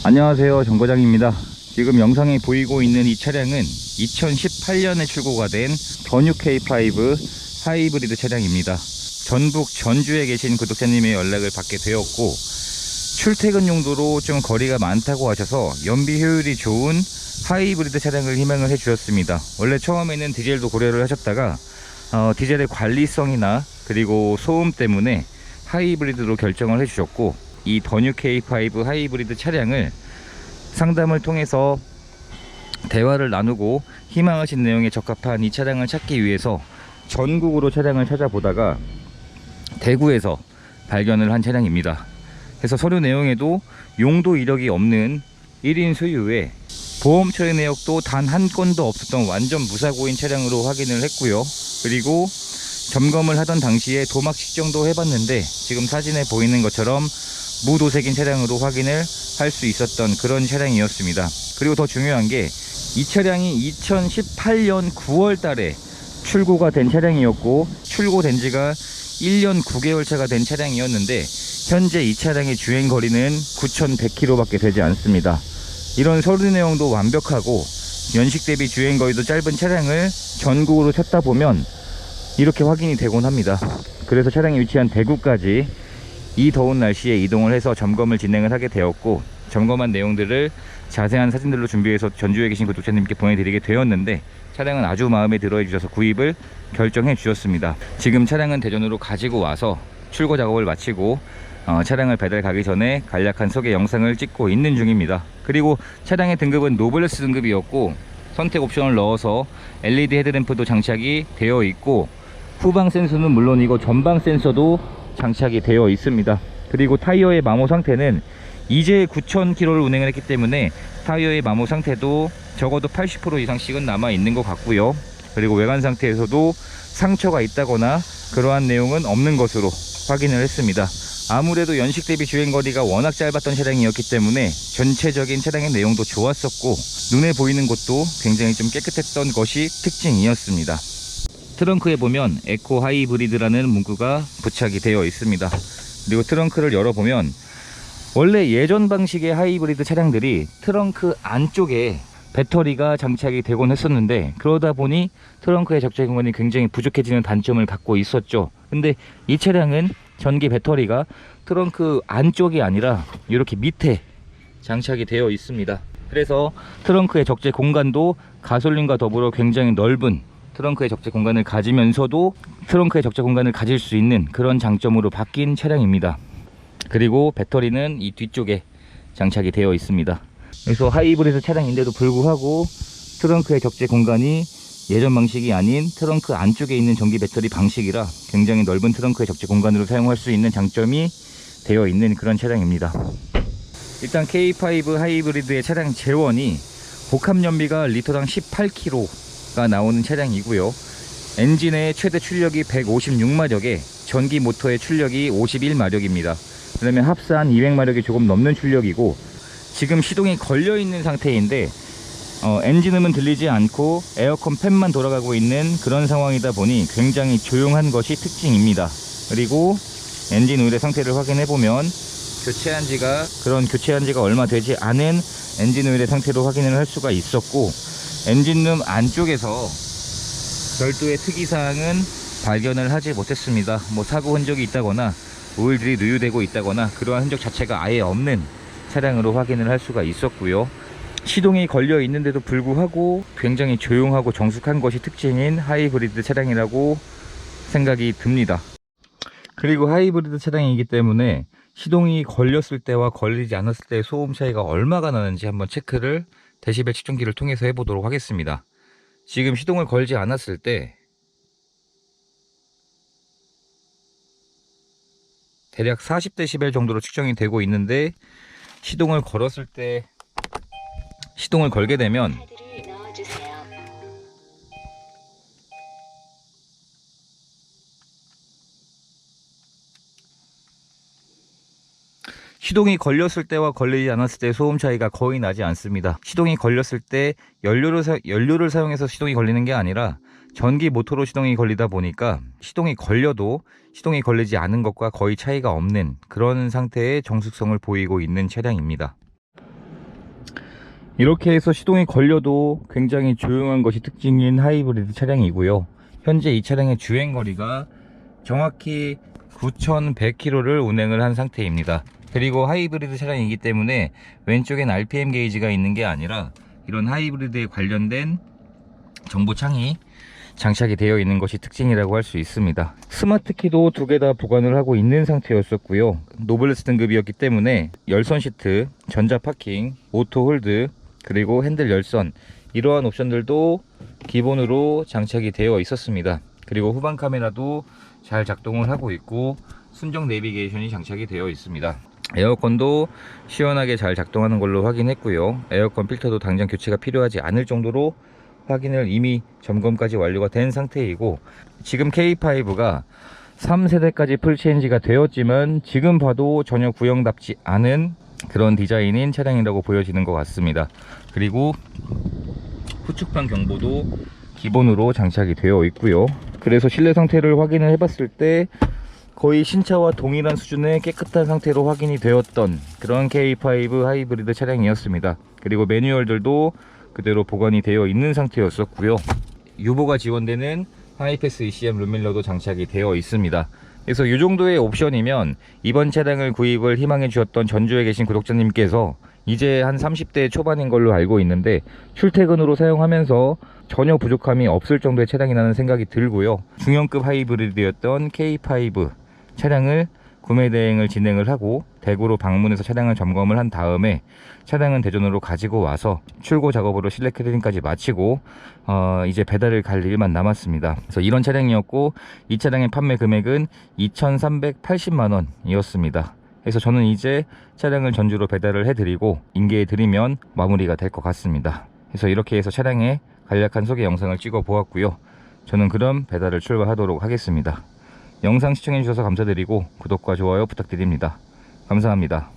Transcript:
안녕하세요, 정거장입니다. 지금 영상에 보이고 있는 이 차량은 2018년에 출고가 된 더뉴 K5 하이브리드 차량입니다. 전북 전주에 계신 구독자님의 연락을 받게 되었고, 출퇴근 용도로 좀 거리가 많다고 하셔서 연비 효율이 좋은 하이브리드 차량을 희망을 해주셨습니다. 원래 처음에는 디젤도 고려를 하셨다가 디젤의 관리성이나 그리고 소음 때문에 하이브리드로 결정을 해주셨고, 이 더뉴 K5 하이브리드 차량을 상담을 통해서 대화를 나누고 희망하신 내용에 적합한 이 차량을 찾기 위해서 전국으로 차량을 찾아보다가 대구에서 발견을 한 차량입니다. 그래서 서류 내용에도 용도 이력이 없는 1인 소유에 보험 처리 내역도 단 한 건도 없었던 완전 무사고인 차량으로 확인을 했고요. 그리고 점검을 하던 당시에 도막 측정도 해봤는데 지금 사진에 보이는 것처럼 무도색인 차량으로 확인을 할 수 있었던 그런 차량이었습니다. 그리고 더 중요한 게 이 차량이 2018년 9월 달에 출고가 된 차량이었고, 출고된 지가 1년 9개월 차가 된 차량이었는데 현재 이 차량의 주행거리는 9,100km 밖에 되지 않습니다. 이런 서류 내용도 완벽하고 연식 대비 주행거리도 짧은 차량을 전국으로 찾다 보면 이렇게 확인이 되곤 합니다. 그래서 차량이 위치한 대구까지 이 더운 날씨에 이동을 해서 점검을 진행을 하게 되었고, 점검한 내용들을 자세한 사진들로 준비해서 전주에 계신 구독자님께 보내드리게 되었는데, 차량은 아주 마음에 들어 해주셔서 구입을 결정해 주셨습니다. 지금 차량은 대전으로 가지고 와서 출고 작업을 마치고 차량을 배달 가기 전에 간략한 소개 영상을 찍고 있는 중입니다. 그리고 차량의 등급은 노블레스 등급이었고, 선택 옵션을 넣어서 LED 헤드램프도 장착이 되어 있고, 후방 센서는 물론이고 전방 센서도 장착이 되어 있습니다. 그리고 타이어의 마모 상태는 이제 9,000km를 운행을 했기 때문에 타이어의 마모 상태도 적어도 80% 이상씩은 남아 있는 것 같고요. 그리고 외관 상태에서도 상처가 있다거나 그러한 내용은 없는 것으로 확인을 했습니다. 아무래도 연식 대비 주행거리가 워낙 짧았던 차량이었기 때문에 전체적인 차량의 내용도 좋았었고, 눈에 보이는 곳도 굉장히 좀 깨끗했던 것이 특징이었습니다. 트렁크에 보면 에코 하이브리드라는 문구가 부착이 되어 있습니다. 그리고 트렁크를 열어보면 원래 예전 방식의 하이브리드 차량들이 트렁크 안쪽에 배터리가 장착이 되곤 했었는데, 그러다 보니 트렁크의 적재 공간이 굉장히 부족해지는 단점을 갖고 있었죠. 근데 이 차량은 전기 배터리가 트렁크 안쪽이 아니라 이렇게 밑에 장착이 되어 있습니다. 그래서 트렁크의 적재 공간도 가솔린과 더불어 굉장히 넓은 트렁크의 적재 공간을 가지면서도 트렁크의 적재 공간을 가질 수 있는 그런 장점으로 바뀐 차량입니다. 그리고 배터리는 이 뒤쪽에 장착이 되어 있습니다. 그래서 하이브리드 차량인데도 불구하고 트렁크의 적재 공간이 예전 방식이 아닌 트렁크 안쪽에 있는 전기 배터리 방식이라 굉장히 넓은 트렁크의 적재 공간으로 사용할 수 있는 장점이 되어 있는 그런 차량입니다. 일단 K5 하이브리드의 차량 재원이 복합 연비가 리터당 18km가 나오는 차량이고요. 엔진의 최대 출력이 156마력에 전기 모터의 출력이 51마력입니다. 그러면 합산 200마력이 조금 넘는 출력이고, 지금 시동이 걸려 있는 상태인데 엔진음은 들리지 않고 에어컨 팬만 돌아가고 있는 그런 상황이다 보니 굉장히 조용한 것이 특징입니다. 그리고 엔진 오일의 상태를 확인해 보면 교체한 지가 얼마 되지 않은 엔진 오일의 상태로 확인을 할 수가 있었고, 엔진룸 안쪽에서 별도의 특이사항은 발견을 하지 못했습니다. 사고 흔적이 있다거나 오일들이 누유되고 있다거나 그러한 흔적 자체가 아예 없는 차량으로 확인을 할 수가 있었고요. 시동이 걸려 있는데도 불구하고 굉장히 조용하고 정숙한 것이 특징인 하이브리드 차량이라고 생각이 듭니다. 그리고 하이브리드 차량이기 때문에 시동이 걸렸을 때와 걸리지 않았을 때의 소음 차이가 얼마가 나는지 한번 체크를 데시벨 측정기를 통해서 해보도록 하겠습니다. 지금 시동을 걸지 않았을 때 대략 40dB 정도로 측정이 되고 있는데, 시동을 걸게 되면 시동이 걸렸을 때와 걸리지 않았을 때 소음 차이가 거의 나지 않습니다. 시동이 걸렸을 때 연료를 사용해서 시동이 걸리는 게 아니라 전기 모터로 시동이 걸리다 보니까 시동이 걸려도 시동이 걸리지 않은 것과 거의 차이가 없는 그런 상태의 정숙성을 보이고 있는 차량입니다. 이렇게 해서 시동이 걸려도 굉장히 조용한 것이 특징인 하이브리드 차량이고요. 현재 이 차량의 주행거리가 정확히 9,100km를 운행을 한 상태입니다. 그리고 하이브리드 차량이기 때문에 왼쪽엔 RPM 게이지가 있는 게 아니라 이런 하이브리드에 관련된 정보창이 장착이 되어 있는 것이 특징이라고 할 수 있습니다. 스마트키도 두 개 다 보관을 하고 있는 상태였었고요. 노블레스 등급이었기 때문에 열선 시트, 전자 파킹, 오토 홀드, 그리고 핸들 열선, 이러한 옵션들도 기본으로 장착이 되어 있었습니다. 그리고 후방 카메라도 잘 작동을 하고 있고 순정 내비게이션이 장착이 되어 있습니다. 에어컨도 시원하게 잘 작동하는 걸로 확인했고요. 에어컨 필터도 당장 교체가 필요하지 않을 정도로 확인을 이미 점검까지 완료가 된 상태이고, 지금 K5가 3세대까지 풀체인지가 되었지만 지금 봐도 전혀 구형답지 않은 그런 디자인인 차량이라고 보여지는 것 같습니다. 그리고 후측방 경보도 기본으로 장착이 되어 있고요. 그래서 실내 상태를 확인을 해봤을 때 거의 신차와 동일한 수준의 깨끗한 상태로 확인이 되었던 그런 K5 하이브리드 차량이었습니다. 그리고 매뉴얼들도 그대로 보관이 되어 있는 상태였었고요. 유보가 지원되는 하이패스 ECM 룸밀러도 장착이 되어 있습니다. 그래서 이 정도의 옵션이면 이번 차량을 구입을 희망해 주셨던 전주에 계신 구독자님께서 이제 한 30대 초반인 걸로 알고 있는데 출퇴근으로 사용하면서 전혀 부족함이 없을 정도의 차량이라는 생각이 들고요. 중형급 하이브리드였던 K5 차량을 구매 대행을 진행을 하고 대구로 방문해서 차량을 점검을 한 다음에 차량은 대전으로 가지고 와서 출고 작업으로 실내 클리닝까지 마치고 이제 배달을 갈 일만 남았습니다. 그래서 이런 차량이었고 이 차량의 판매 금액은 2,380만 원이었습니다. 그래서 저는 이제 차량을 전주로 배달을 해드리고 인계해 드리면 마무리가 될 것 같습니다. 그래서 이렇게 해서 차량의 간략한 소개 영상을 찍어 보았고요. 저는 그럼 배달을 출발하도록 하겠습니다. 영상 시청해 주셔서 감사드리고 구독과 좋아요 부탁드립니다. 감사합니다.